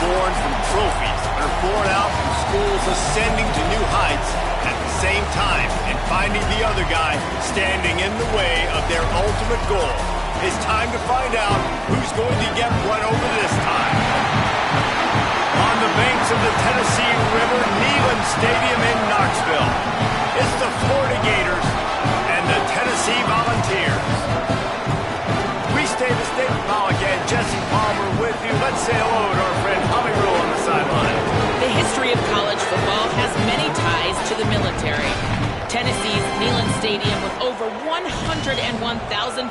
thorns from trophies that are born out from schools ascending to new heights at the same time and finding the other guy standing in the way of their ultimate goal. It's time to find out who's going to get one over this time. On the banks of the Tennessee River, Neyland Stadium in Knoxville, it's the Florida Gators and the Tennessee Volunteers. Reese Davis, David Pollock, and Jesse Palmer with you. Let's say hello to our friend Tommy Rule on the sideline. The history of college football has many ties to the military. Tennessee's Neyland Stadium, with over 101,000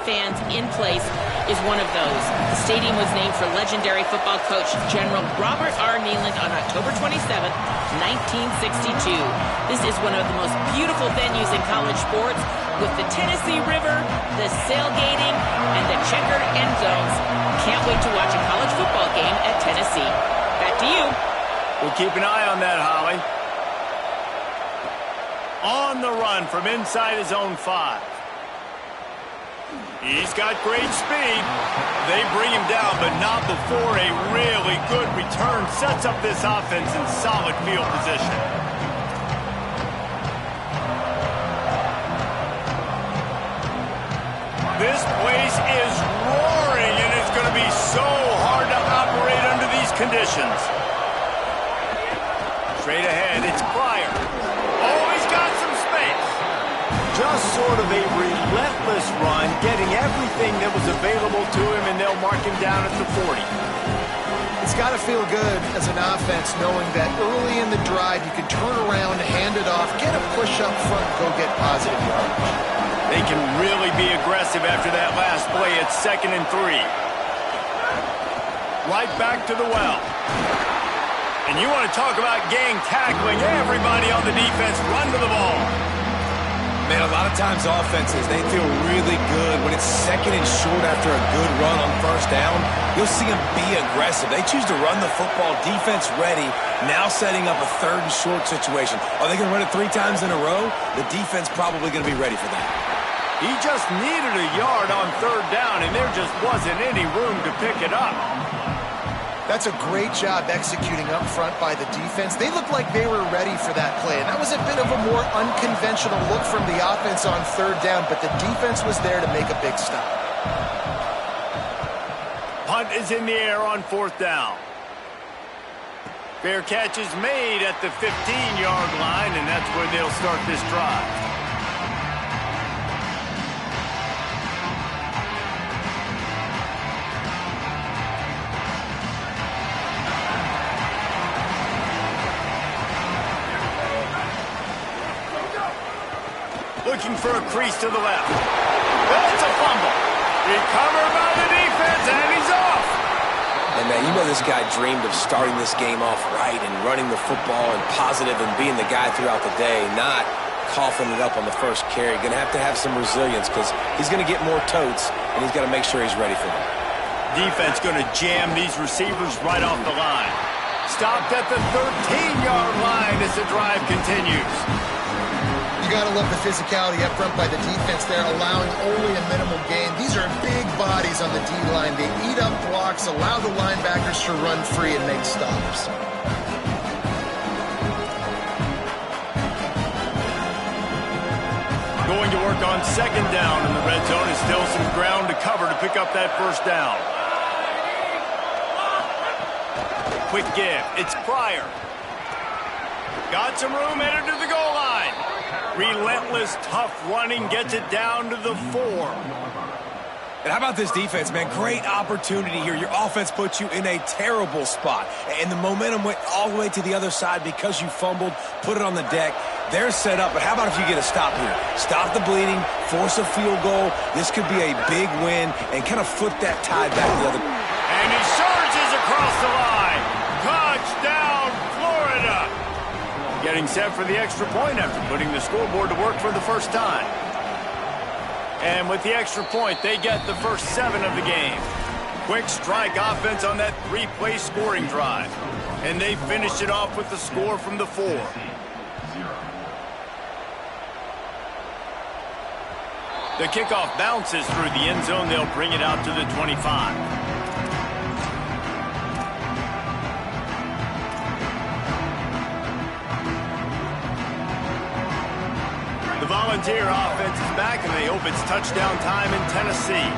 fans in place, is one of those. The stadium was named for legendary football coach General Robert R. Neyland on October 27, 1962. This is one of the most beautiful venues in college sports, with the Tennessee River, the sailgating, and the checkered end zones. Can't wait to watch a college football game at Tennessee. Back to you. We'll keep an eye on that, Holly. On the run from inside his own 5. He's got great speed. They bring him down, but not before a really good return sets up this offense in solid field position. This place is roaring, and it's going to be so hard to operate under these conditions. Straight ahead, it's Pryor. Oh, he's got some space. Just sort of a relentless run, getting everything that was available to him, and they'll mark him down at the 40. It's got to feel good as an offense knowing that early in the drive you can turn around, hand it off, get a push up front, go get positive yardage. They can really be aggressive after that last play at 2nd and 3. Right back to the well. And you want to talk about gang tackling, everybody on the defense run to the ball. Man, a lot of times offenses, they feel really good when it's 2nd and short after a good run on 1st down. You'll see them be aggressive. They choose to run the football, defense ready, now setting up a 3rd and short situation. Are they going to run it 3 times in a row? The defense probably going to be ready for that. He just needed a yard on 3rd down, and there just wasn't any room to pick it up. That's a great job executing up front by the defense. They looked like they were ready for that play, and that was a bit of a more unconventional look from the offense on 3rd down, but the defense was there to make a big stop. Punt is in the air on 4th down. Fair catch is made at the 15-yard line, and that's where they'll start this drive. Looking for a crease to the left. That's a fumble. Recovered by the defense, and he's off. And man, you know this guy dreamed of starting this game off right and running the football and positive and being the guy throughout the day, not coughing it up on the first carry. Going to have some resilience because he's going to get more totes, and he's got to make sure he's ready for them. Defense going to jam these receivers right off the line. Stopped at the 13-yard line as the drive continues. You got to love the physicality up front by the defense there, allowing only a minimal gain. These are big bodies on the D-line. They eat up blocks, allow the linebackers to run free and make stops. Going to work on 2nd down in the red zone. Is still some ground to cover to pick up that 1st down. Quick give. It's Pryor. Got some room, headed to the goal line. Relentless, tough running, gets it down to the 4. And how about this defense, man? Great opportunity here. Your offense puts you in a terrible spot. And the momentum went all the way to the other side because you fumbled, put it on the deck. They're set up, but how about if you get a stop here? Stop the bleeding, force a field goal. This could be a big win and kind of flip that tide back the other way. And he surges across the line. Touchdown, Florida. Getting set for the extra point after putting the scoreboard to work for the first time. And with the extra point, they get the first 7 of the game. Quick strike offense on that 3-play scoring drive. And they finish it off with the score from the 4. The kickoff bounces through the end zone. They'll bring it out to the 25. Volunteer offense is back, and they hope it's touchdown time in Tennessee.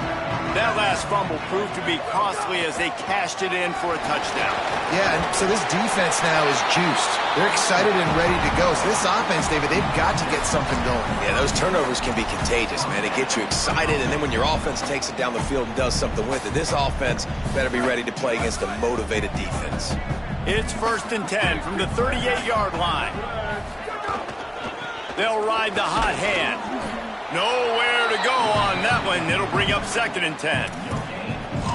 That last fumble proved to be costly as they cashed it in for a touchdown. Yeah, and so this defense now is juiced. They're excited and ready to go. So this offense, David, they've got to get something going. Yeah, those turnovers can be contagious, man. They get you excited, and then when your offense takes it down the field and does something with it, this offense better be ready to play against a motivated defense. It's 1st and 10 from the 38-yard line. They'll ride the hot hand. Nowhere to go on that one. It'll bring up 2nd and 10.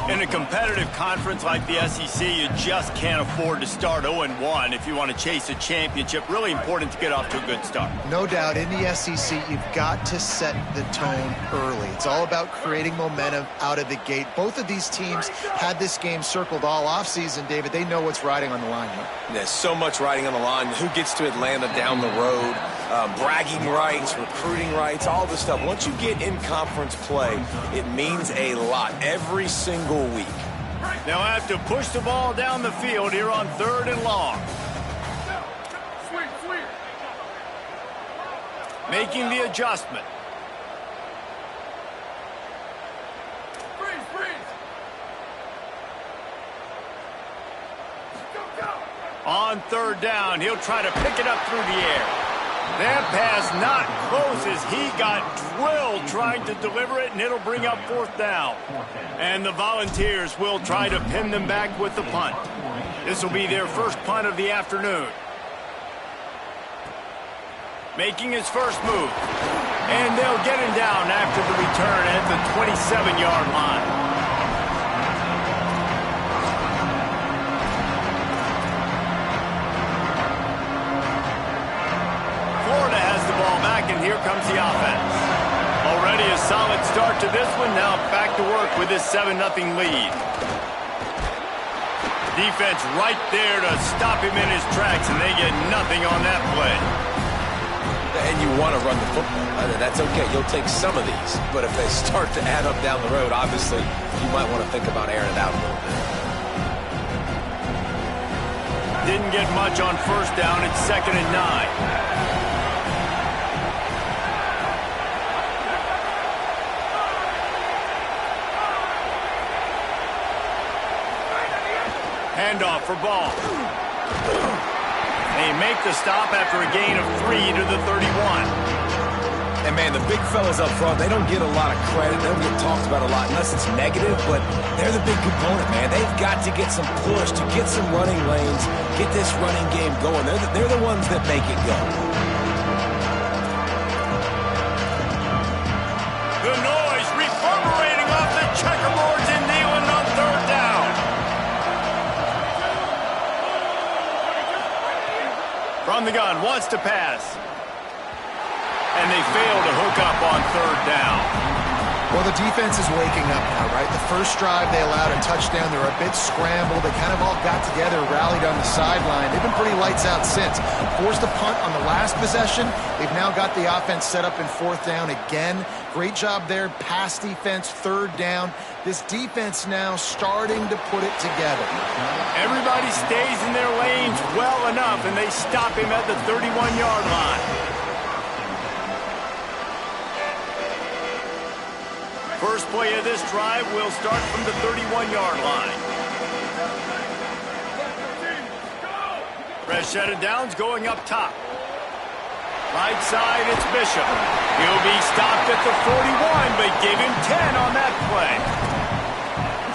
In a competitive conference like the SEC, you just can't afford to start 0-1 if you want to chase a championship. Really important to get off to a good start. No doubt, in the SEC, you've got to set the tone early. It's all about creating momentum out of the gate. Both of these teams had this game circled all offseason, David. They know what's riding on the line here. There's so much riding on the line. Who gets to Atlanta down the road? Bragging rights, recruiting rights, all this stuff. Once you get in conference play, it means a lot every single week. They'll have to push the ball down the field here on 3rd and long. Making the adjustment. On 3rd down, he'll try to pick it up through the air. That pass not close as he got drilled trying to deliver it, and it'll bring up 4th down. And the Volunteers will try to pin them back with the punt. This will be their first punt of the afternoon. Making his first move. And they'll get him down after the return at the 27-yard line. And here comes the offense. Already a solid start to this one. Now back to work with this 7-0 lead. Defense right there to stop him in his tracks, and they get nothing on that play. And you want to run the football. That's okay. You'll take some of these. But if they start to add up down the road, obviously, you might want to think about airing it out a little bit. Didn't get much on 1st down. It's 2nd and 9. Handoff for Ball. They make the stop after a gain of 3 to the 31. And, man, the big fellas up front, they don't get a lot of credit. They don't get talked about a lot unless it's negative, but they're the big component, man. They've got to get some push, to get some running lanes, get this running game going. They're the ones that make it go. The noise reverberating off the checkerboards in Neyland on 3rd down. From the gun, wants to pass. And they fail to hook up on 3rd down. Well, the defense is waking up now, right? The first drive, they allowed a touchdown. They were a bit scrambled. They kind of all got together, rallied on the sideline. They've been pretty lights out since. Forced a punt on the last possession. They've now got the offense set up in 4th down again. Great job there. Pass defense, 3rd down. This defense now starting to put it together. Everybody stays in their lanes well enough, and they stop him at the 31-yard line. First play of this drive will start from the 31-yard line. Fresh downs going up top. Right side, it's Bishop. He'll be stopped at the 41, but give him 10 on that play.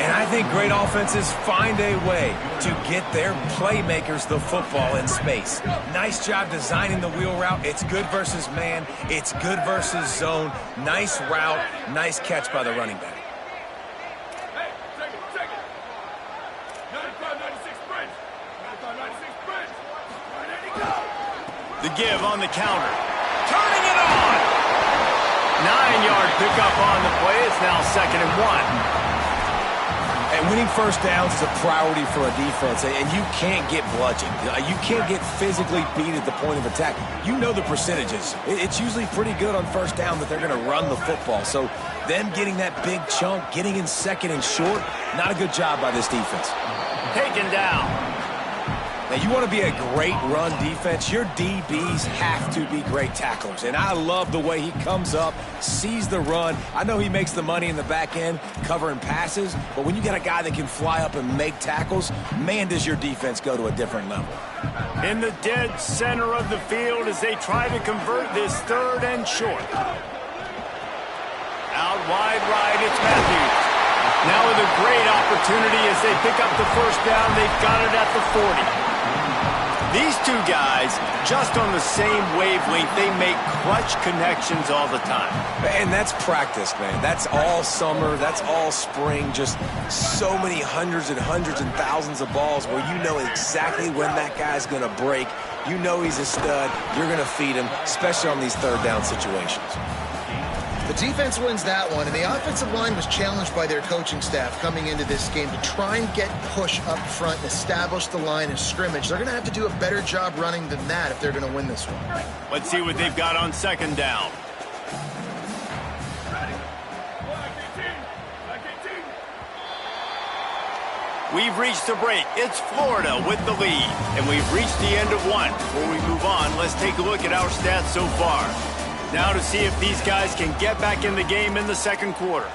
And I think great offenses find a way to get their playmakers the football in space. Nice job designing the wheel route. It's good versus man. It's good versus zone. Nice route. Nice catch by the running back. The give on the counter. Turning it on! 9-yard pickup on the play. It's now 2nd and 1. And winning first downs is a priority for a defense, and you can't get bludgeoned. You can't get physically beat at the point of attack. You know the percentages. It's usually pretty good on 1st down that they're going to run the football. So them getting that big chunk, getting in 2nd and short, not a good job by this defense. Taken down. Now, you want to be a great run defense, your DBs have to be great tacklers. And I love the way he comes up, sees the run. I know he makes the money in the back end covering passes, but when you got a guy that can fly up and make tackles, man, does your defense go to a different level. In the dead center of the field as they try to convert this 3rd and short. Out wide right, it's Matthews. Now with a great opportunity as they pick up the 1st down, they've got it at the 40. These two guys, just on the same wavelength, they make clutch connections all the time. And that's practice, man. That's all summer. That's all spring. Just so many hundreds and thousands of balls where you know exactly when that guy's going to break. You know he's a stud. You're going to feed him, especially on these 3rd down situations. The defense wins that one, and the offensive line was challenged by their coaching staff coming into this game to try and get push up front and establish the line of scrimmage. They're going to have to do a better job running than that if they're going to win this one. Let's see what they've got on 2nd down. We've reached the break. It's Florida with the lead, and we've reached the end of one. Before we move on, let's take a look at our stats so far. Now to see if these guys can get back in the game in the 2nd quarter.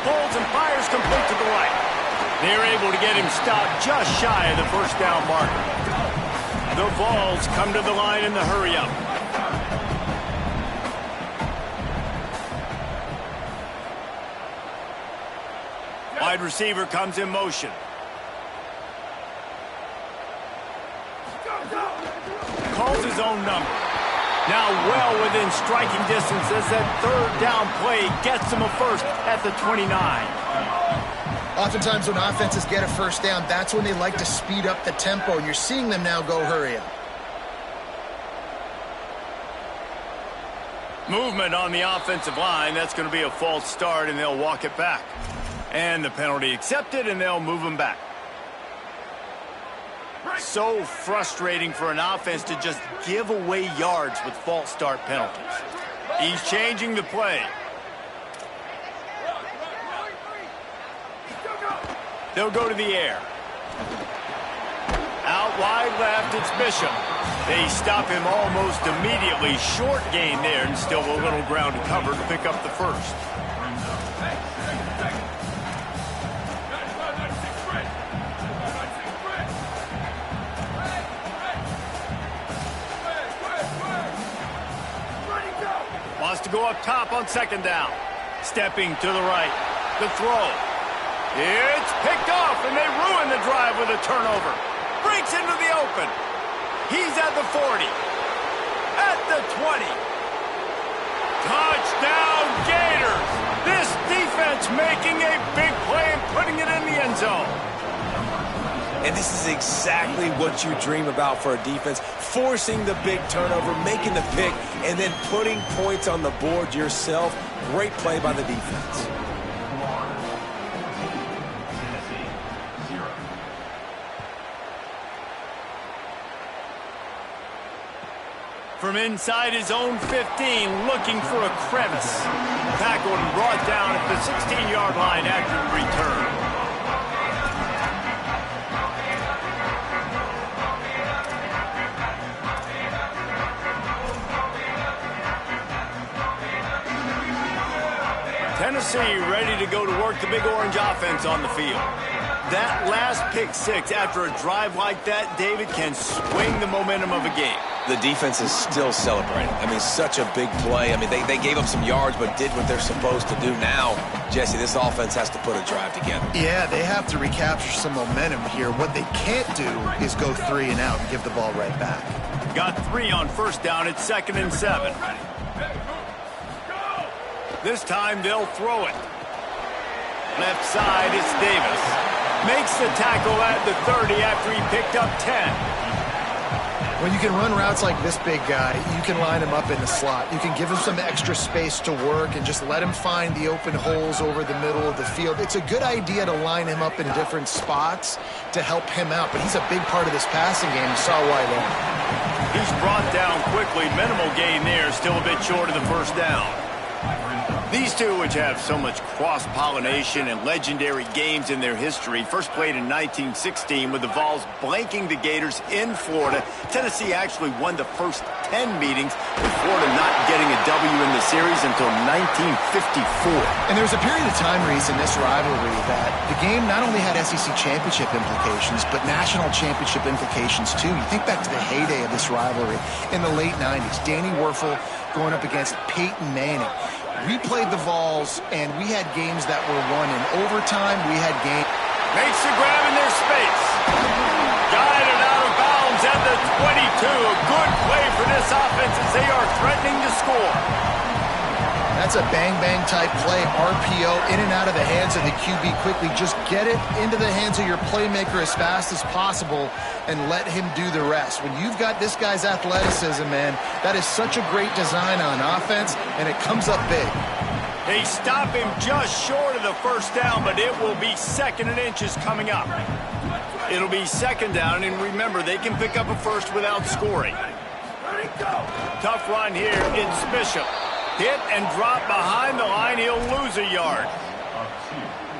Pulls and fires complete to the right. They're able to get him stopped just shy of the 1st down marker. The Vols come to the line in the hurry-up. Wide receiver comes in motion. Calls his own number. Now well within striking distance as that 3rd down play gets him a 1st at the 29. Oftentimes when offenses get a 1st down, that's when they like to speed up the tempo, and you're seeing them now go hurry up. Movement on the offensive line. That's going to be a false start, and they'll walk it back. And the penalty accepted, and they'll move him back. So frustrating for an offense to just give away yards with false start penalties. He's changing the play. They'll go to the air. Out wide left, it's Bishop. They stop him almost immediately. Short gain there, and still a little ground to cover to pick up the 1st. Wants to go up top on 2nd down. Stepping to the right. The throw. It's picked off, and they ruin the drive with a turnover. Breaks into the open. He's at the 40. At the 20. Touchdown, Gators. This defense making a big play and putting it in the end zone. And this is exactly what you dream about for a defense. Forcing the big turnover, making the pick, and then putting points on the board yourself. Great play by the defense. From inside his own 15, looking for a crevice. Tackled and brought down at the 16-yard line after the return. Tennessee ready to go to work the Big Orange offense on the field. That last pick 6 after a drive like that, David, can swing the momentum of a game. The defense is still celebrating. I mean, such a big play. I mean, they gave up some yards but did what they're supposed to do. Now, Jesse, this offense has to put a drive together. Yeah, they have to recapture some momentum here. What they can't do is go 3 and out and give the ball right back. Got 3 on 1st down. It's 2nd and 7. This time they'll throw it. Left side, it's Davis. Makes the tackle at the 30 after he picked up 10. When you can run routes like this big guy, you can line him up in the slot. You can give him some extra space to work and just let him find the open holes over the middle of the field. It's a good idea to line him up in different spots to help him out, but he's a big part of this passing game. You saw why there. He's brought down quickly. Minimal gain there, still a bit short of the first down. These two, which have so much cross-pollination and legendary games in their history, first played in 1916 with the Vols blanking the Gators in Florida. Tennessee actually won the first 10 meetings, with Florida not getting a W in the series until 1954. And there was a period of time, Reese, in this rivalry that the game not only had SEC championship implications, but national championship implications too. You think back to the heyday of this rivalry in the late 90s. Danny Werfel going up against Peyton Manning. We played the Vols, and we had games that were won in overtime. We had games. Makes the grab in their space. Guided out of bounds at the 22. A good play for this offense as they are threatening to score. That's a bang-bang type play. RPO in and out of the hands of the QB quickly. Just get it into the hands of your playmaker as fast as possible and let him do the rest. When you've got this guy's athleticism, man, that is such a great design on offense, and it comes up big. They stop him just short of the first down, but it will be 2nd and inches coming up. It'll be 2nd down, and remember, they can pick up a first without scoring. Tough run here. It's Bishop. Hit and drop behind the line. He'll lose a yard.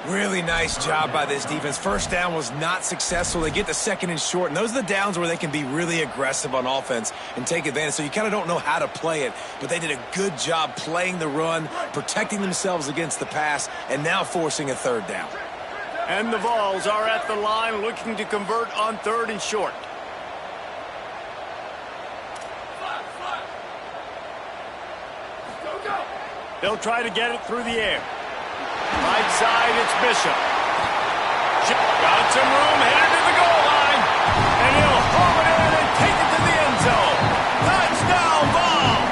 Really nice job by this defense. First down was not successful. They get the 2nd and short, and those are the downs where they can be really aggressive on offense and take advantage. So you kind of don't know how to play it, but they did a good job playing the run, protecting themselves against the pass, and now forcing a 3rd down. And the Vols are at the line looking to convert on 3rd and short. They'll try to get it through the air. Right side, it's Bishop. Got some room, headed to the goal line. And he'll home it in and take it to the end zone. Touchdown, Vols!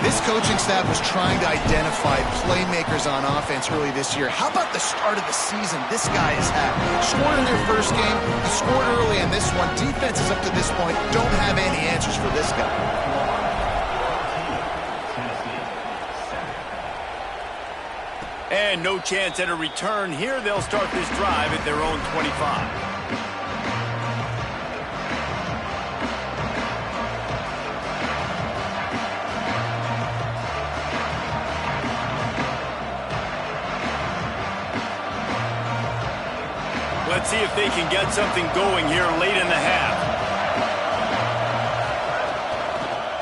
This coaching staff was trying to identify playmakers on offense early this year. How about the start of the season this guy has had? Scored in their first game, he scored early in this one. Defenses up to this point don't have any answers for this guy. And no chance at a return here. They'll start this drive at their own 25. Let's see if they can get something going here late in the half.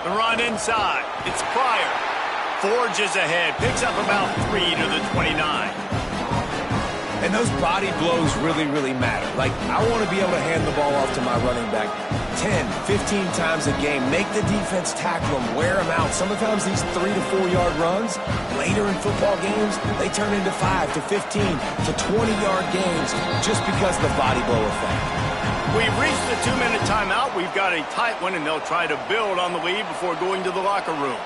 The run inside. It's Pryor. Forges ahead, picks up about 3 to the 29. And those body blows really, really matter. Like, I want to be able to hand the ball off to my running back 10, 15 times a game. Make the defense tackle them, wear them out. Sometimes these 3 to 4 yard runs, later in football games, they turn into 5 to 15 to 20-yard games just because of the body blow effect. We've reached the 2-minute timeout. We've got a tight one, and they'll try to build on the lead before going to the locker room.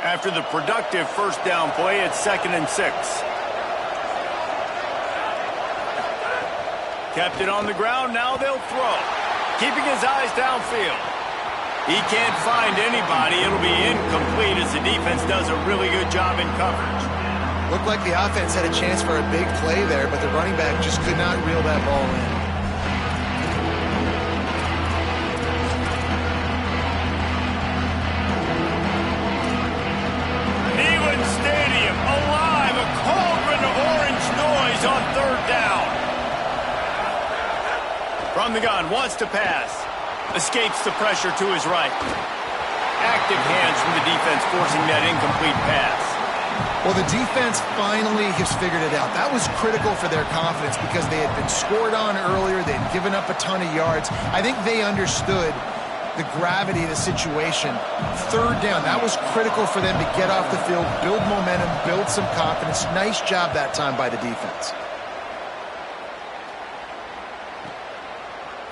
After the productive first down play, it's 2nd and 6. Kept it on the ground, now they'll throw. Keeping his eyes downfield. He can't find anybody. It'll be incomplete as the defense does a really good job in coverage. Looked like the offense had a chance for a big play there, but the running back just could not reel that ball in. Stadium alive, a cauldron of orange noise on 3rd down. From the gun, wants to pass. Escapes the pressure to his right. Active hands from the defense forcing that incomplete pass. Well, the defense finally has figured it out. That was critical for their confidence because they had been scored on earlier. They had given up a ton of yards. I think they understood the gravity of the situation. 3rd down, that was critical for them to get off the field, build momentum, build some confidence. Nice job that time by the defense.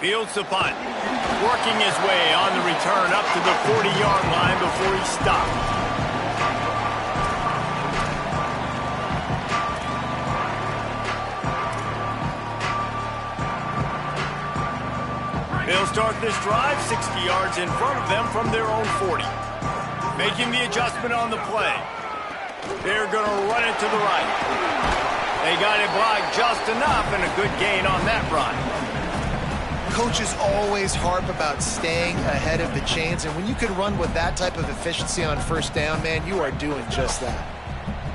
Fields the punt. Working his way on the return up to the 40-yard line before he stopped. They'll start this drive 60 yards in front of them from their own 40. Making the adjustment on the play. They're going to run it to the right. They got it blocked just enough and a good gain on that run. Coaches always harp about staying ahead of the chains, and when you can run with that type of efficiency on first down, man, you are doing just that.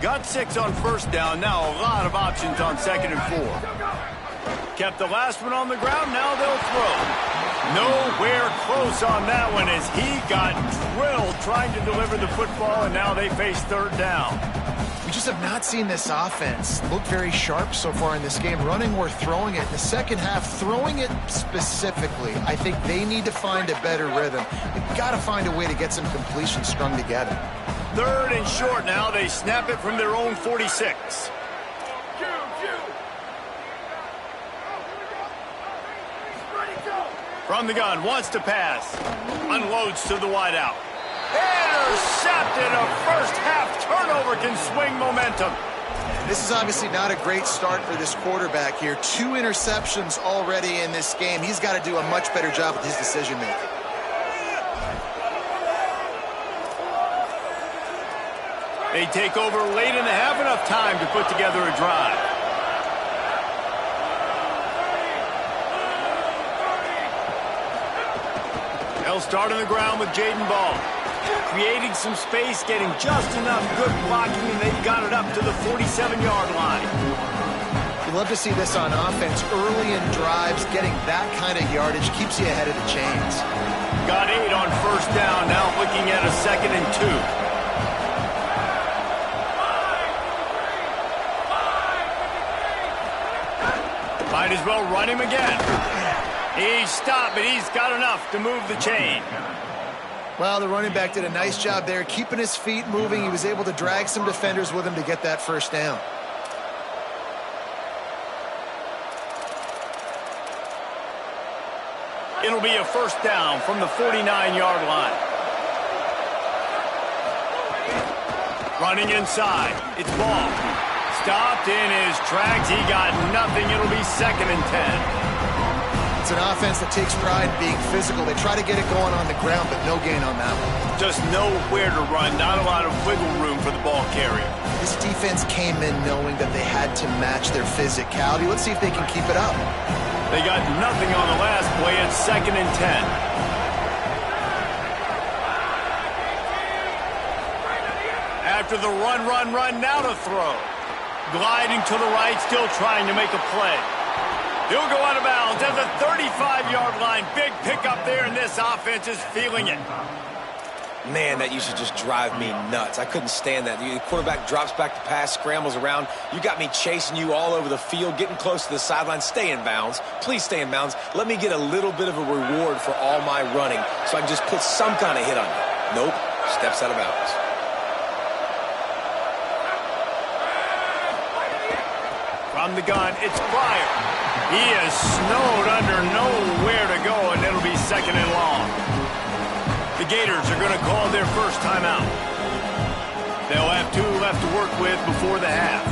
Got 6 on first down. Now a lot of options on 2nd and 4. Kept the last one on the ground. Now they'll throw. Nowhere close on that one as he got drilled trying to deliver the football, and now they face 3rd down. We just have not seen this offense look very sharp so far in this game, running or throwing it. In the second half, throwing it specifically, I think they need to find a better rhythm. They've got to find a way to get some completions strung together. 3rd and short now. They snap it from their own 46. From the gun, wants to pass. Unloads to the wideout. Intercepted. A first-half turnover can swing momentum. This is obviously not a great start for this quarterback here. 2 interceptions already in this game. He's got to do a much better job with his decision-making. They take over late in the half, enough time to put together a drive. They'll start on the ground with Jaden Ball. Creating some space, getting just enough good blocking, and they've got it up to the 47-yard line. You love to see this on offense. Early in drives, getting that kind of yardage keeps you ahead of the chains. Got 8 on first down, now looking at a 2nd and 2. Might as well run him again. He's stopped, but he's got enough to move the chain. Well, the running back did a nice job there, keeping his feet moving. He was able to drag some defenders with him to get that first down. It'll be a first down from the 49-yard line. Running inside. It's Ball. Stopped in his tracks. He got nothing. It'll be 2nd and 10. It's an offense that takes pride in being physical. They try to get it going on the ground, but no gain on that one. Just nowhere to run. Not a lot of wiggle room for the ball carrier. This defense came in knowing that they had to match their physicality. Let's see if they can keep it up. They got nothing on the last play. It's 2nd and 10. After the run, now to throw. Gliding to the right, still trying to make a play. He'll go out of bounds at the 35-yard line. Big pickup there, and this offense is feeling it. Man, that used to just drive me nuts. I couldn't stand that. The quarterback drops back to pass, scrambles around. You got me chasing you all over the field, getting close to the sideline. Stay in bounds. Please stay in bounds. Let me get a little bit of a reward for all my running so I can just put some kind of hit on you. Nope, steps out of bounds. From the gun, it's Pryor. He is snowed under, nowhere to go, and it'll be 2nd and long. The Gators are going to call their first timeout. They'll have 2 left to work with before the half.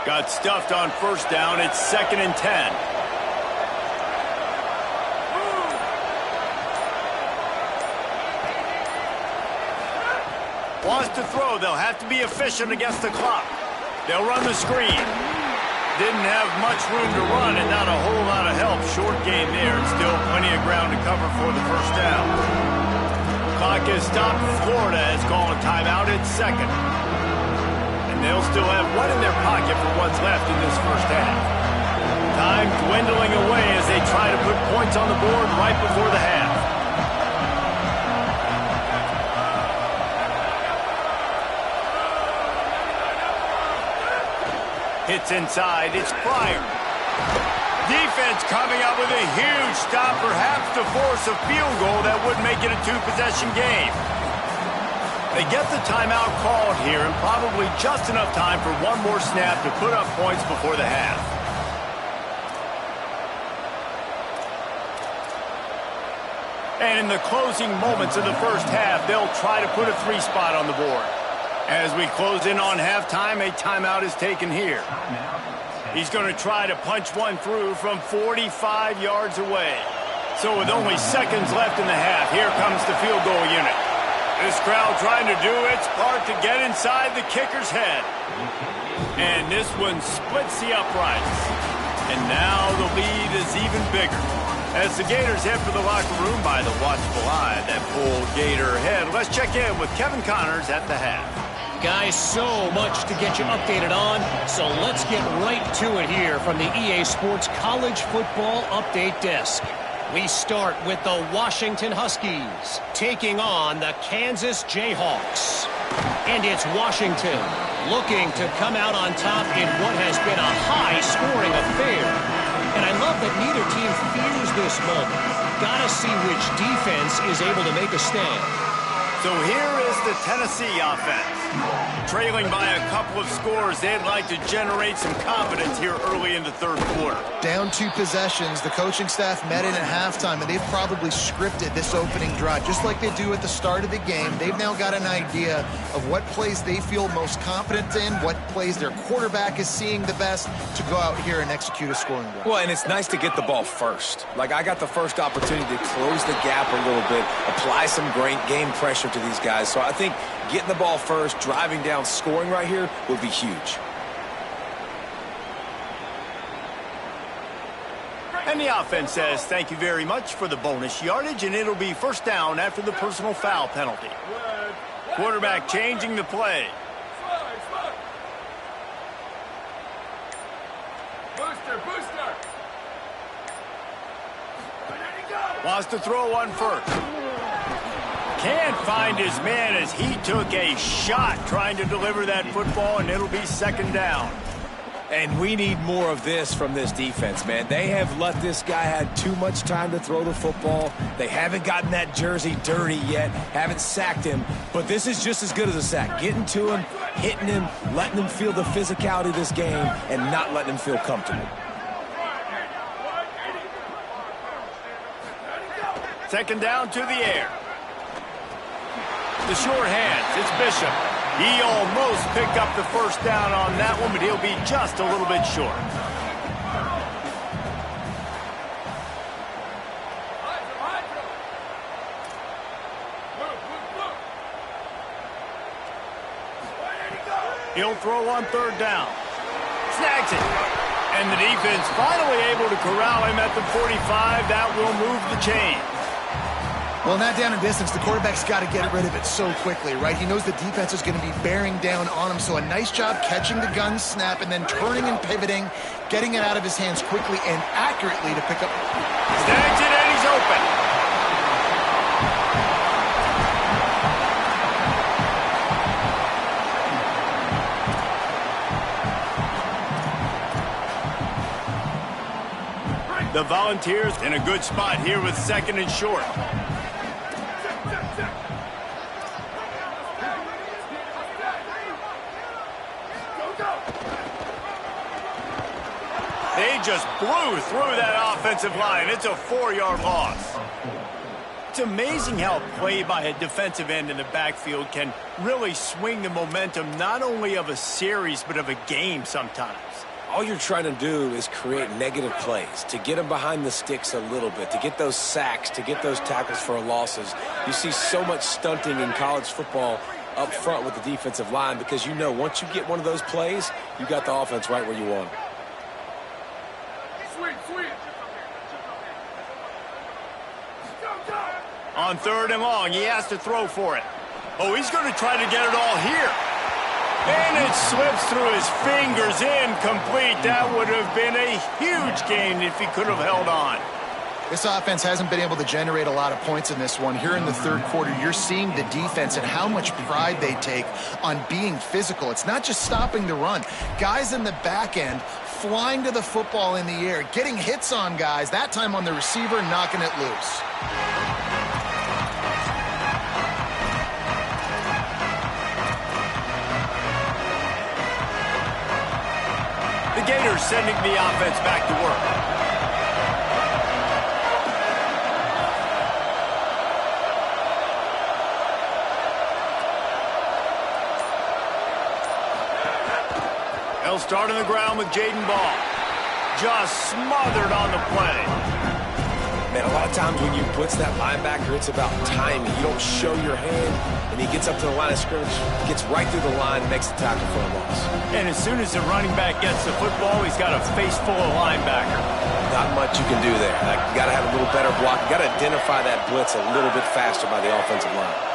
Got stuffed on first down. It's 2nd and 10. Wants to throw. They'll have to be efficient against the clock. They'll run the screen. Didn't have much room to run and not a whole lot of help. Short gain there and still plenty of ground to cover for the first down. Clock is stopped. Florida has called a timeout. It's 2nd. And they'll still have one in their pocket for what's left in this first half. Time dwindling away as they try to put points on the board right before the half. Hits inside. It's Pryor. Defense coming up with a huge stop, perhaps to force a field goal that would make it a two-possession game. They get the timeout called here, and probably just enough time for one more snap to put up points before the half. And in the closing moments of the first half, they'll try to put a 3-spot on the board. As we close in on halftime, a timeout is taken here. He's going to try to punch one through from 45 yards away. So with only seconds left in the half, here comes the field goal unit. This crowd trying to do its part to get inside the kicker's head. And this one splits the uprights. And now the lead is even bigger. As the Gators head for the locker room by the watchful eye that pulled Gator ahead, let's check in with Kevin Connors at the half. Guys, so much to get you updated on, so let's get right to it here from the EA Sports College Football Update Desk. We start with the Washington Huskies taking on the Kansas Jayhawks. And it's Washington looking to come out on top in what has been a high-scoring affair. And I love that neither team fears this moment. Gotta see which defense is able to make a stand. So here is the Tennessee offense. Trailing by a couple of scores, they'd like to generate some confidence here early in the third quarter. Down 2 possessions, the coaching staff met in at halftime, and they've probably scripted this opening drive. Just like they do at the start of the game, they've now got an idea of what plays they feel most confident in, what plays their quarterback is seeing the best to go out here and execute a scoring drive. Well, and it's nice to get the ball first. Like, I got the first opportunity to close the gap a little bit, apply some great game pressure to these guys. So I think getting the ball first, driving down, scoring right here would be huge. And the offense says thank you very much for the bonus yardage, and it'll be first down after the personal foul penalty. Quarterback changing the play. Booster. Wants to throw one first. Can't find his man as he took a shot trying to deliver that football, and it'll be second down. And we need more of this from this defense, man. They have let this guy have too much time to throw the football. They haven't gotten that jersey dirty yet, haven't sacked him. But this is just as good as a sack. Getting to him, hitting him, letting him feel the physicality of this game, and not letting him feel comfortable. Second down to the air. The short hands, it's Bishop. He almost picked up the first down on that one, but he'll be just a little bit short. He'll throw on third down. Snags it. And the defense finally able to corral him at the 45. That will move the chain. Well, not down in distance, the quarterback's got to get rid of it so quickly, right? He knows the defense is going to be bearing down on him, so a nice job catching the gun snap and then turning and pivoting, getting it out of his hands quickly and accurately to pick up. Snags it, and he's open. The Volunteers in a good spot here with second and short. They just blew through that offensive line. It's a 4-yard loss. It's amazing how play by a defensive end in the backfield can really swing the momentum not only of a series but of a game sometimes. All you're trying to do is create negative plays, to get them behind the sticks a little bit, to get those sacks, to get those tackles for losses. You see so much stunting in college football up front with the defensive line because you know once you get one of those plays, you got the offense right where you want it. On third and long, he has to throw for it. Oh, he's going to try to get it all here. And it slips through his fingers, incomplete. That would have been a huge gain if he could have held on. This offense hasn't been able to generate a lot of points in this one. Here in the third quarter, you're seeing the defense and how much pride they take on being physical. It's not just stopping the run. Guys in the back end flying to the football in the air, getting hits on guys, that time on the receiver, knocking it loose. The Gators sending the offense back to work. They'll start on the ground with Jaden Ball. Just smothered on the play. Man, a lot of times when you blitz that linebacker, it's about timing. You don't show your hand, and he gets up to the line of scrimmage, gets right through the line, makes the tackle for a loss. And as soon as the running back gets the football, he's got a face full of linebacker. Not much you can do there. You got to have a little better block. You got to identify that blitz a little bit faster by the offensive line.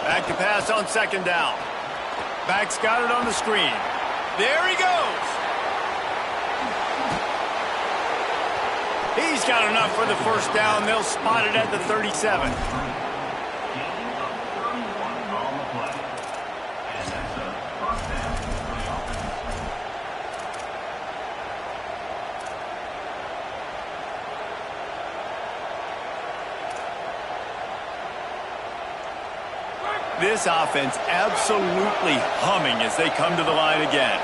Back to pass on second down. Back's got it on the screen. There he goes. He's got enough for the first down. They'll spot it at the 37. This offense absolutely humming as they come to the line again.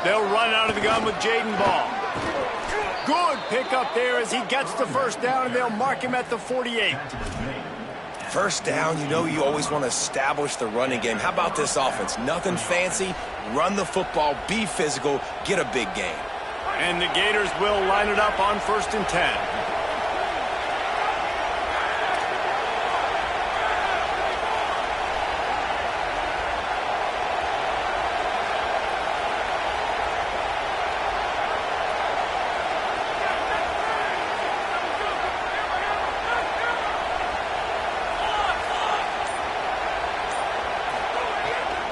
They'll run out of the gun with Jaden Ball. Good pickup there as he gets the first down, and they'll mark him at the 48. First down, you know you always want to establish the running game. How about this offense? Nothing fancy. Run the football, be physical, get a big gain. And the Gators will line it up on 1st and 10.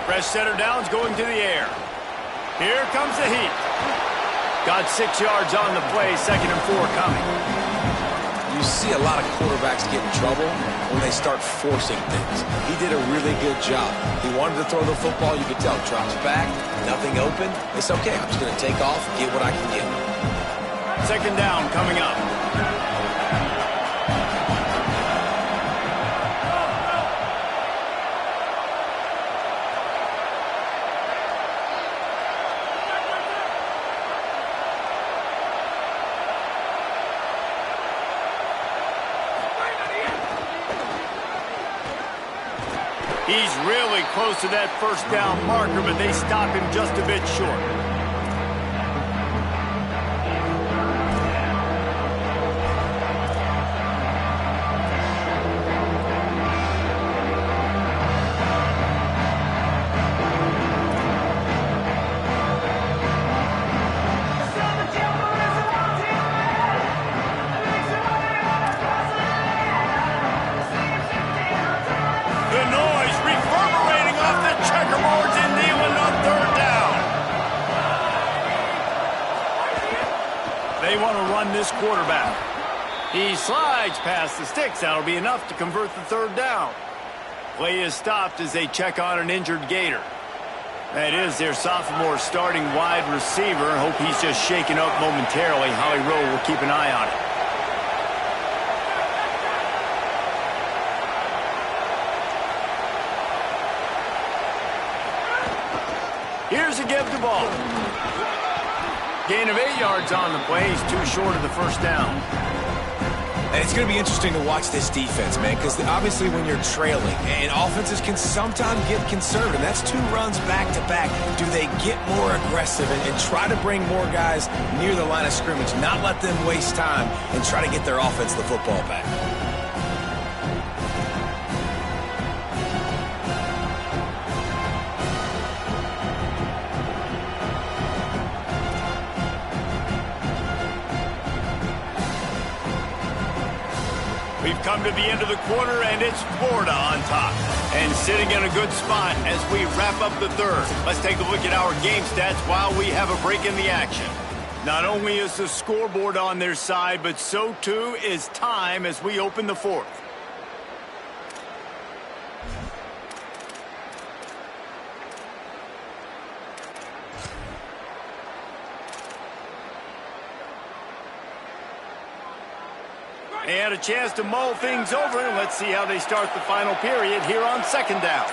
Fresh center downs going to the air. Here comes the heat. Got 6 yards on the play, 2nd and 4 coming. You see a lot of quarterbacks get in trouble when they start forcing things. He did a really good job. He wanted to throw the football. You could tell. Drops back, nothing open. It's okay. I'm just going to take off, get what I can get. 2nd down coming up. He's really close to that first down marker, but they stop him just a bit short. They want to run this quarterback. He slides past the sticks. That'll be enough to convert the 3rd down. Play is stopped as they check on an injured Gator. That is their sophomore starting wide receiver. Hope he's just shaken up momentarily. Holly Rowe will keep an eye on it. Here's a give to ball. Gain of 8 yards on the play. He's too short of the first down. And it's going to be interesting to watch this defense, man, because obviously when you're trailing, and offenses can sometimes get conservative. That's 2 runs back-to-back. Do they get more aggressive and try to bring more guys near the line of scrimmage, not let them waste time, and try to get their offense the football back? We've come to the end of the quarter, and it's Florida on top. And sitting in a good spot as we wrap up the third. Let's take a look at our game stats while we have a break in the action. Not only is the scoreboard on their side, but so too is time as we open the fourth. And a chance to mull things over. Let's see how they start the final period here on second down.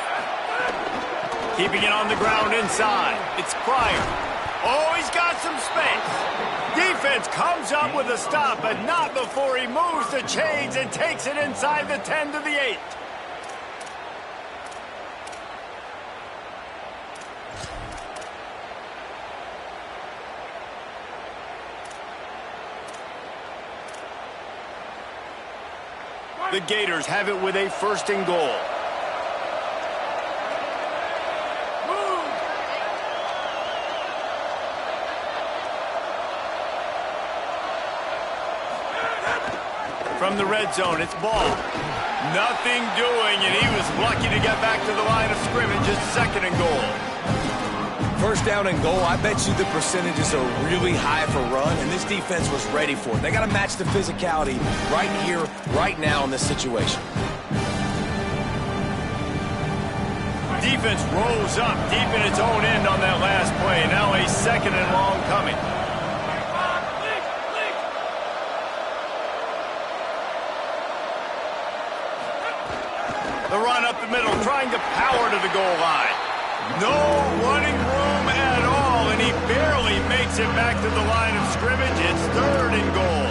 Keeping it on the ground inside. It's Pryor. Oh, he's got some space. Defense comes up with a stop, but not before he moves the chains and takes it inside the 10 to the 8. The Gators have it with a first and goal. From the red zone, it's Ball. Nothing doing, and he was lucky to get back to the line of scrimmage. It's second and goal. First down and goal, I bet you the percentages are really high for run, and this defense was ready for it. They got to match the physicality right here, right now in this situation. Defense rolls up deep in its own end on that last play. Now a second and long coming. The run up the middle, trying to power to the goal line. No running room at all, and he barely makes it back to the line of scrimmage. It's third and goal.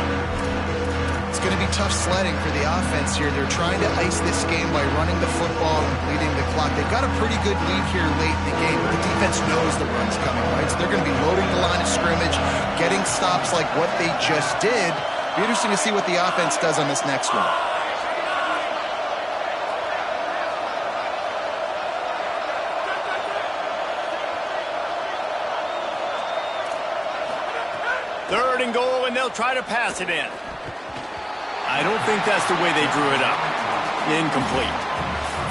It's going to be tough sledding for the offense here. They're trying to ice this game by running the football and bleeding the clock. They've got a pretty good lead here late in the game, but the defense knows the run's coming, right? So they're going to be loading the line of scrimmage, getting stops like what they just did. Be interesting to see what the offense does on this next one. Third and goal, and they'll try to pass it in. I don't think that's the way they drew it up. Incomplete.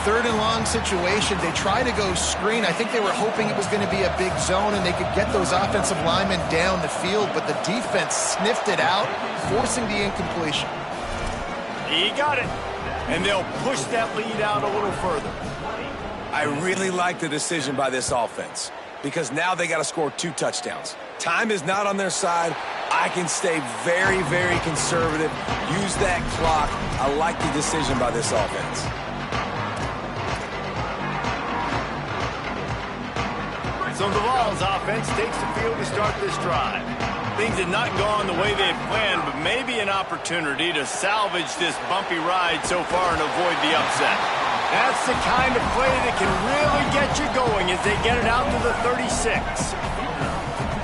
Third and long situation. They try to go screen. I think they were hoping it was going to be a big zone and they could get those offensive linemen down the field, but the defense sniffed it out, forcing the incompletion. He got it, and they'll push that lead out a little further. I really like the decision by this offense because now they got to score 2 touchdowns. Time is not on their side. I can stay very, very conservative. Use that clock. I like the decision by this offense. So the Vols offense takes the field to start this drive. Things had not gone the way they had planned, but maybe an opportunity to salvage this bumpy ride so far and avoid the upset. That's the kind of play that can really get you going as they get it out to the 36.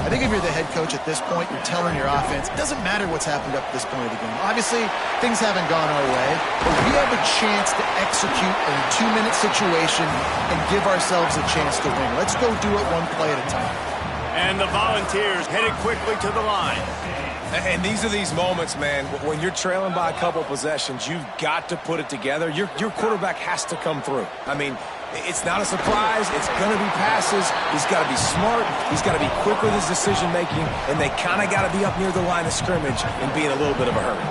I think if you're the head coach at this point, you're telling your offense, it doesn't matter what's happened up to this point of the game. Obviously, things haven't gone our way, but we have a chance to execute a 2-minute situation and give ourselves a chance to win. Let's go do it one play at a time. And the Volunteers headed quickly to the line. And these are these moments, man, when you're trailing by a couple possessions, you've got to put it together. Your quarterback has to come through. I mean, it's not a surprise. It's going to be passes. He's got to be smart. He's got to be quick with his decision-making, and they kind of got to be up near the line of scrimmage and be in a little bit of a hurry.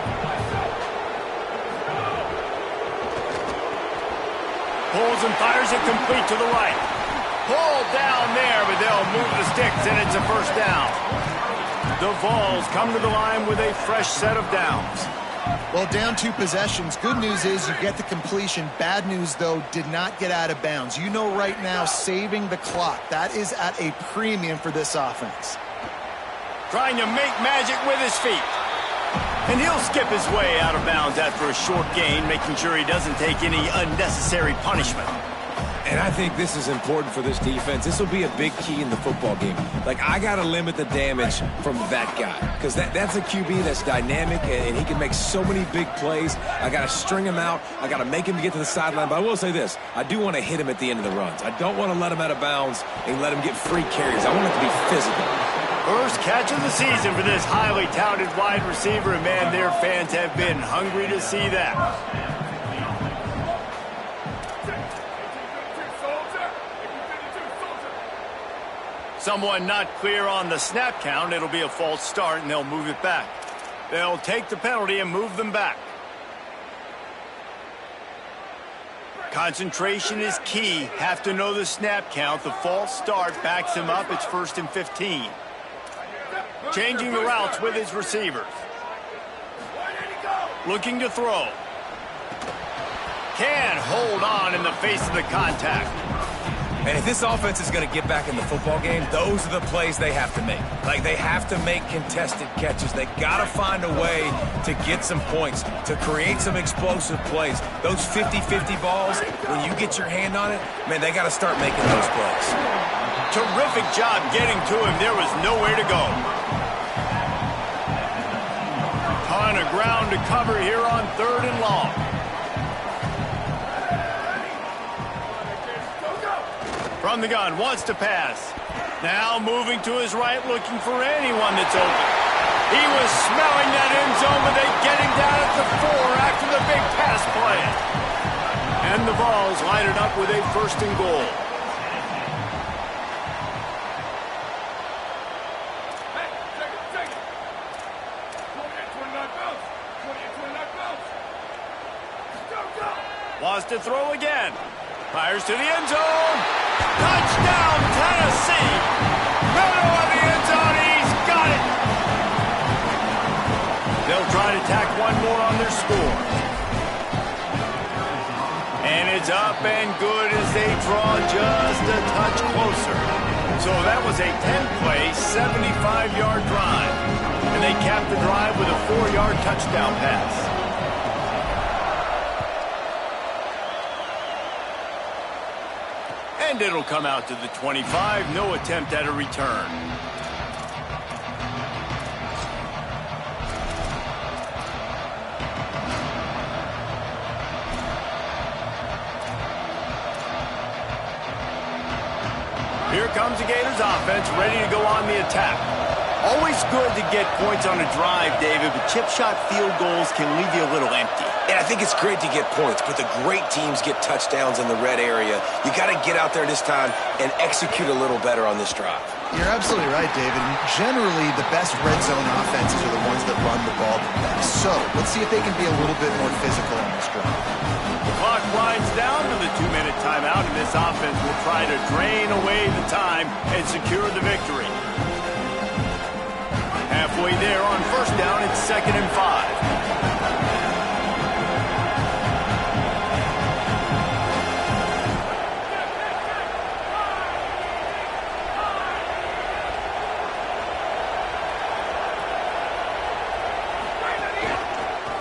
Pulls and fires it complete to the right. Pulled down there, but they'll move the sticks, and it's a first down. The Vols come to the line with a fresh set of downs. Well, down 2 possessions. Good news is you get the completion. Bad news, though, did not get out of bounds. You know right now, saving the clock. That is at a premium for this offense. Trying to make magic with his feet. And he'll skip his way out of bounds after a short gain, making sure he doesn't take any unnecessary punishment. And I think this is important for this defense. This will be a big key in the football game. Like, I got to limit the damage from that guy because that's a QB that's dynamic, and he can make so many big plays. I got to string him out. I got to make him get to the sideline. But I will say this. I do want to hit him at the end of the runs. I don't want to let him out of bounds and let him get free carries. I want it to be physical. First catch of the season for this highly touted wide receiver, and man, their fans have been hungry to see that. Someone not clear on the snap count. It'll be a false start, and they'll move it back. They'll take the penalty and move them back. Concentration is key. Have to know the snap count. The false start backs him up. It's 1st and 15. Changing the routes with his receivers. Looking to throw. Can't hold on in the face of the contact. And if this offense is going to get back in the football game, those are the plays they have to make. Like, they have to make contested catches. They got to find a way to get some points, to create some explosive plays. Those 50-50 balls, when you get your hand on it, man, they got to start making those plays. Terrific job getting to him. There was nowhere to go. Ton of ground to cover here on 3rd and long. From the gun, wants to pass. Now moving to his right, looking for anyone that's open. He was smelling that end zone, but they get him down at the 4 after the big pass play. And the ball's lighted up with a 1st and goal. Wants to throw again. Fires to the end zone. Touchdown, Tennessee. Middle of the end zone. He's got it. They'll try to tack one more on their score. And it's up and good as they draw just a touch closer. So that was a 10-play, 75-yard drive. And they capped the drive with a 4-yard touchdown pass. And it'll come out to the 25. No attempt at a return. Here comes the Gators offense, ready to go on the attack. Always good to get points on a drive, David, but chip shot field goals can leave you a little empty. And I think it's great to get points, but the great teams get touchdowns in the red area. You got to get out there this time and execute a little better on this drive. You're absolutely right, David. Generally, the best red zone offenses are the ones that run the ball the best. So let's see if they can be a little bit more physical on this drive. The clock winds down to the 2-minute timeout, and this offense will try to drain away the time and secure the victory. Halfway there on 1st down, it's 2nd and 5.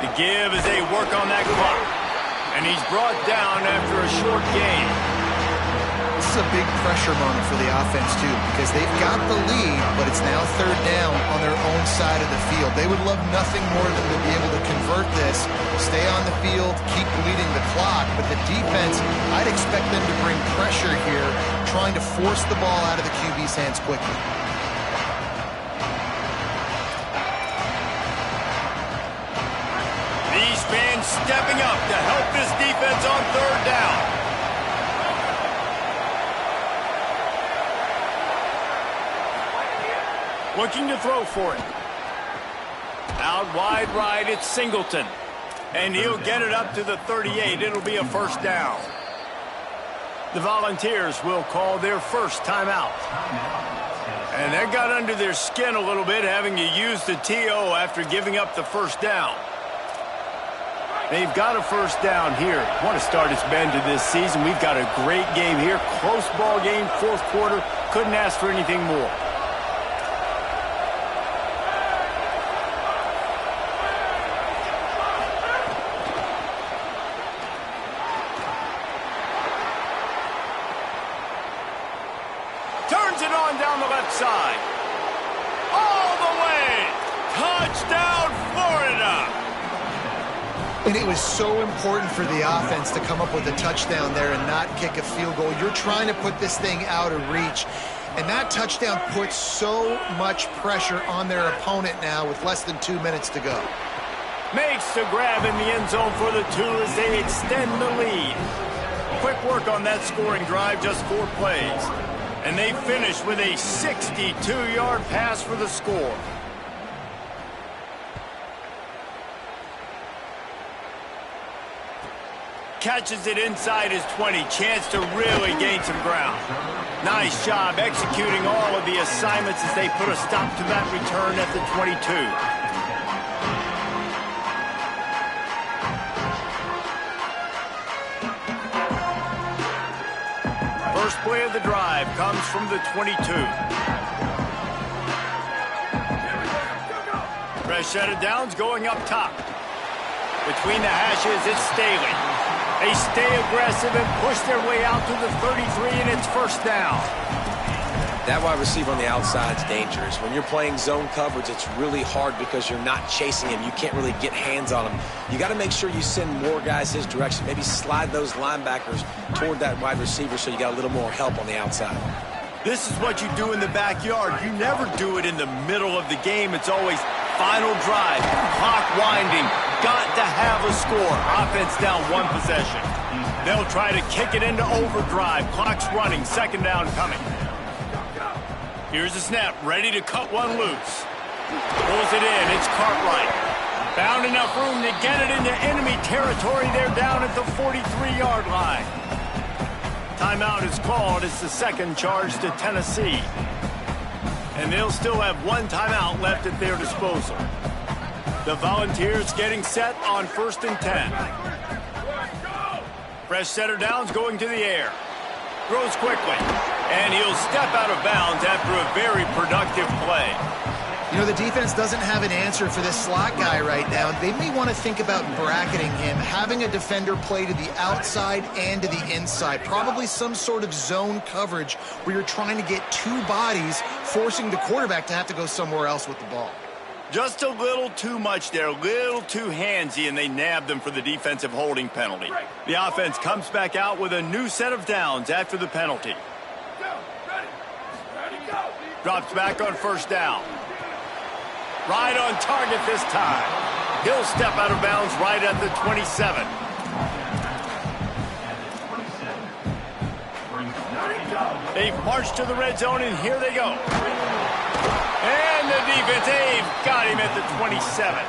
The give as they work on that clock. And he's brought down after a short game. This is a big pressure moment for the offense, too, because they've got the lead, but it's now 3rd down on their own side of the field. They would love nothing more than to be able to convert this, stay on the field, keep bleeding the clock. But the defense, I'd expect them to bring pressure here, trying to force the ball out of the QB's hands quickly. These fans stepping up to help this defense on 3rd down. Looking to throw for it. Out wide right, it's Singleton. And he'll get it up to the 38. It'll be a 1st down. The Volunteers will call their first timeout. And that got under their skin a little bit, having to use the TO after giving up the 1st down. They've got a 1st down here. What a start it's been to this season. We've got a great game here. Close ball game, 4th quarter. Couldn't ask for anything more. Turns it on down the left side. All the way. Touchdown, Florida. And it was so important for the offense to come up with a touchdown there and not kick a field goal. You're trying to put this thing out of reach. And that touchdown puts so much pressure on their opponent now with less than 2 minutes to go. Makes the grab in the end zone for the 2 as they extend the lead. Quick work on that scoring drive, just 4 plays. And they finish with a 62-yard pass for the score. Catches it inside his 20. Chance to really gain some ground. Nice job executing all of the assignments as they put a stop to that return at the 22. First play of the drive comes from the 22. Fresh set of downs going up top. Between the hashes, it's Staley. They stay aggressive and push their way out to the 33, and it's first down. That wide receiver on the outside is dangerous. When you're playing zone coverage, it's really hard because you're not chasing him. You can't really get hands on him. You got to make sure you send more guys his direction. Maybe slide those linebackers toward that wide receiver so you got a little more help on the outside. This is what you do in the backyard. You never do it in the middle of the game. It's always final drive, clock winding, got to have a score. Offense down 1 possession. They'll try to kick it into overdrive. Clock's running, second down coming. Here's the snap, ready to cut one loose. Pulls it in, it's Cartwright. Found enough room to get it into enemy territory. They're down at the 43-yard line. Timeout is called. It's the second charge to Tennessee. And they'll still have 1 timeout left at their disposal. The Volunteers getting set on 1st and 10. Fresh setter downs going to the air. Throws quickly. And he'll step out of bounds after a very productive play. You know, the defense doesn't have an answer for this slot guy right now. They may want to think about bracketing him, having a defender play to the outside and to the inside. Probably some sort of zone coverage where you're trying to get 2 bodies, forcing the quarterback to have to go somewhere else with the ball. Just a little too much there, a little too handsy, and they nabbed them for the defensive holding penalty. The offense comes back out with a new set of downs after the penalty. Drops back on first down. Right on target this time. He'll step out of bounds right at the 27. They've marched to the red zone, and here they go. And the defense, they've got him at the 27.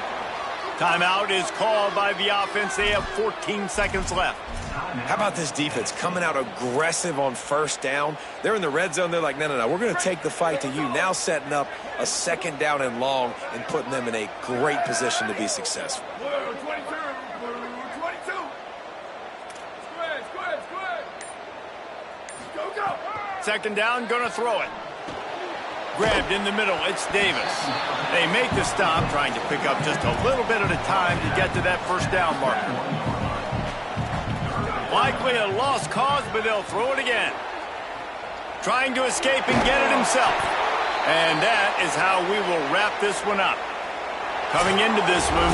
Timeout is called by the offense. They have 14 seconds left. How about this defense coming out aggressive on first down? They're in the red zone. They're like, no, we're going to take the fight to you. Now setting up a second down and long and putting them in a great position to be successful. Blue 22. Blue 22. Square. Go. Second down, going to throw it. Grabbed in the middle, it's Davis. They make the stop, trying to pick up just a little bit at a time to get to that first down marker. Likely a lost cause, but they'll throw it again. Trying to escape and get it himself. And that is how we will wrap this one up. Coming into this one,